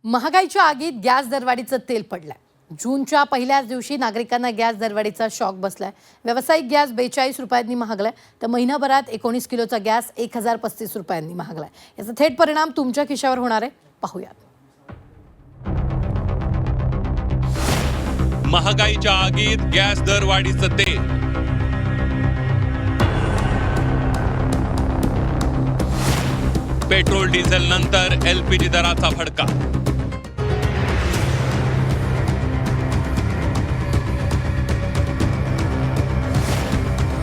महागाईच्या आगीत गॅस दरवाढीचं तेल पडलंय। जूनच्या पहिल्याच दिवशी नागरिकांना गॅस दरवाढीचा शॉक बसलाय। व्यावसायिक गॅस 42 रुपयांनी महागलाय, तर महिनाभरात 19 किलोचा गॅस 1035 रुपयांनी महागलाय। याचा थेट परिणाम तुमच्या खिशावर होणार आहे, पाहूयात। महागाईच्या आगीत गॅस दरवाढीचं तेल। पेट्रोल डिझेल नंतर एलपीजी दराचा फटका।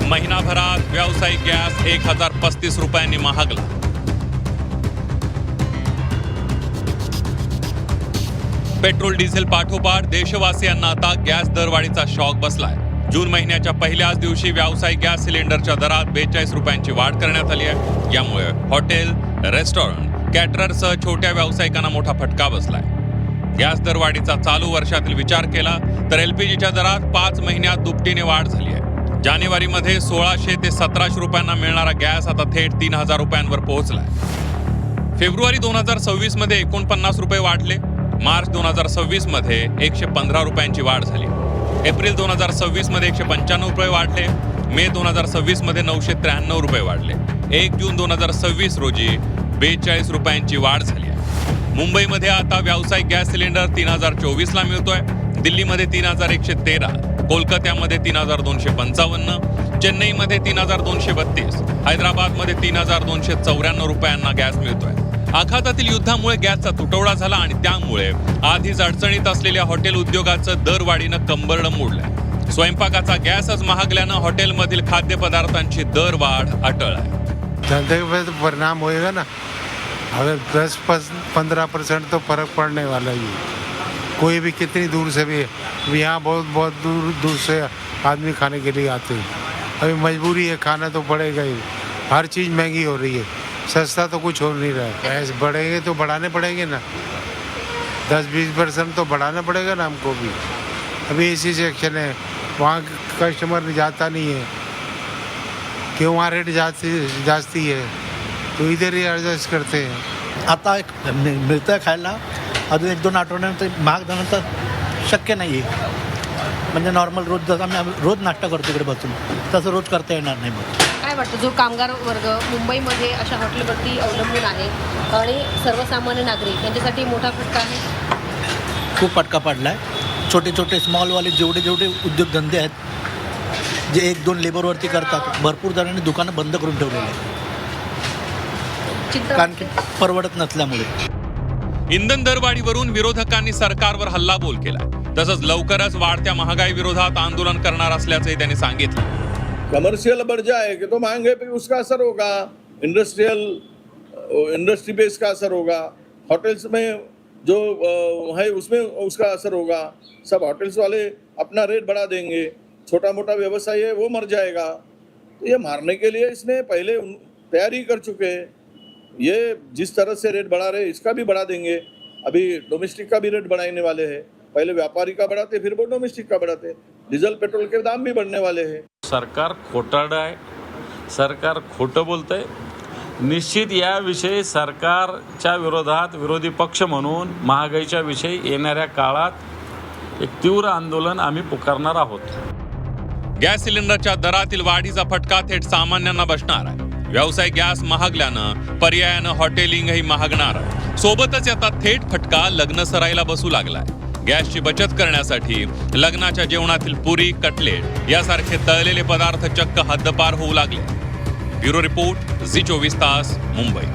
महिनाभरात व्यावसायिक गॅस 1035 रुपयांनी महागला। पेट्रोल डिझेल पाठोपाठ देशवासियांना आता गॅस दरवाढीचा शॉक बसलाय। जून महिन्याच्या पहिल्याच दिवशी व्यावसायिक गॅस सिलेंडरच्या दरात 42 रुपयांची वाढ करण्यात आली आहे। यामुळे हॉटेल, रेस्टॉरंट, कॅटररसह छोट्या व्यावसायिकांना मोठा फटका बसलाय। गॅस दरवाढीचा चालू वर्षातील विचार केला तर एलपीजीच्या दरात 5 महिन्यात दुपटीने वाढ झाली आहे। जानेवारीमध्ये 1600 ते 1700 रुपयांना मिळणारा गॅस आता थेट 3000 रुपयांवर पोहोचलाय। फेब्रुवारी 2026 मध्ये 49 रुपये वाढले। मार्च 2026 मध्ये 115 रुपयांची वाढ झाली। एप्रिल 2026 मध्ये 195 रुपये वाढले। मे 2026 मध्ये 993 रुपये वाढले। 1 जून 2026 रोजी 42 रुपयांची वाढ झाली आहे। मुंबईमध्ये आता व्यावसायिक गॅस सिलेंडर 3024 ला मिळतोय। दिल्लीमध्ये 3113, कोलकात्यामध्ये 3255, चेन्नईमध्ये 3232, हैदराबादमध्ये 3294 रुपयांना गॅस मिळतोय। आखातातील युद्धामुळे गॅसचा तुटवडा झाला आणि त्यामुळे आधीच अडचणीत असलेल्या हॉटेल उद्योगाचं दरवाढीनं कंबरडं मोडलंय। स्वयंपाकाचा गॅसच महागल्यानं हॉटेलमधील खाद्यपदार्थांची दरवाढ अटळ आहे। धंधे पे तो परिणाम होएगा ना। अगर 10-15% तो फर्क पड़ने वाला ही। कोई भी कितनी दूर से भी यहाँ बहुत दूर से आदमी खाने के लिए आते हैं। अभी मजबूरी है, खाना तो पड़ेगा ही। हर चीज़ महंगी हो रही है, सस्ता तो कुछ हो नहीं रहा है। ऐसे बढ़ेंगे तो बढ़ाने पड़ेंगे ना, 10-20% तो बढ़ाना पड़ेगा ना हमको भी। अभी इसी सेक्शन है, वहाँ कस्टमर जाता नहीं है क्यों, वहाँ रेट जास्ती है तो इधर ही एडजस्ट करते हैं। आता एक मिळतं खायला, अजून 1-2 आठवड्यानंतर महाग झाल्यानंतर शक्य नाही आहे। म्हणजे नॉर्मल रोज जसं आम्ही रोज नाश्ता करतो इकडे बसून, तसं रोज करता येणार नाही। मग काय वाटतं, जो कामगार वर्ग मुंबईमध्ये अशा हॉटेलवरती अवलंबून आहे आणि सर्वसामान्य नागरिक यांच्यासाठी मोठा फटका आहे? खूप फटका पडला आहे। छोटे छोटे स्मॉलवाले जेवढे उद्योगधंदे आहेत, जे 1-2 लेबरवरती करतात, भरपूर जणांनी दुकानं बंद करून ठेवलेले आहेत, कारण की परवडत नसल्यामुळे। इंधन दरवाढीवरून विरोधकांनी सरकारवर हल्लाबोल केला। तसंच लवकरच वाढत्या महागाई विरोधात आंदोलन करणार असल्याचंही त्यांनी सांगितलं। कमर्शियल बढ़ जाएगा तो महंगे पे उसका असर होगा, इंडस्ट्री पे इसका असर होगा, होटल्स में जो है उसमें उसका असर होगा। सब होटल्स वाले अपना रेट बढ़ा देंगे, छोटा मोटा व्यवसाय है वो मर जाएगा। तो ये मारने के लिए इसने पहले तैयारी कर चुके हैं। ये जिस तरह से रेट बढ़ा रहे इसका भी बढ़ा देंगे। अभी डोमेस्टिक का भी रेट बढ़ाने वाले हैं। पहले व्यापारी का बढ़ाते, फिर वो डोमेस्टिक का बढ़ाते। डीजल पेट्रोल के दाम भी बढ़ने वाले हैं। सरकार खोटारडं आहे, सरकार खोटं बोलतंय। निश्चित याविषयी सरकारच्या विरोधात विरोधी पक्ष म्हणून महागाईच्या विषयी येणाऱ्या काळात एक तीव्र आंदोलन आम्ही पुकारणार आहोत। गॅस सिलेंडरच्या दरातील वाढीचा फटका थेट सामान्यांना बसणार आहे। व्यावसायिक गॅस महागल्यानं पर्यायानं हॉटेलिंगही महागणार आहे। सोबतच याचा थेट फटका लग्न सराईला बसू लागलाय। गॅसची बचत करण्यासाठी लग्नाच्या जेवणातील पुरी, कटलेट यासारखे तळलेले पदार्थ चक्क हद्दपार होऊ लागले। ब्युरो रिपोर्ट, झी 24 तास, मुंबई।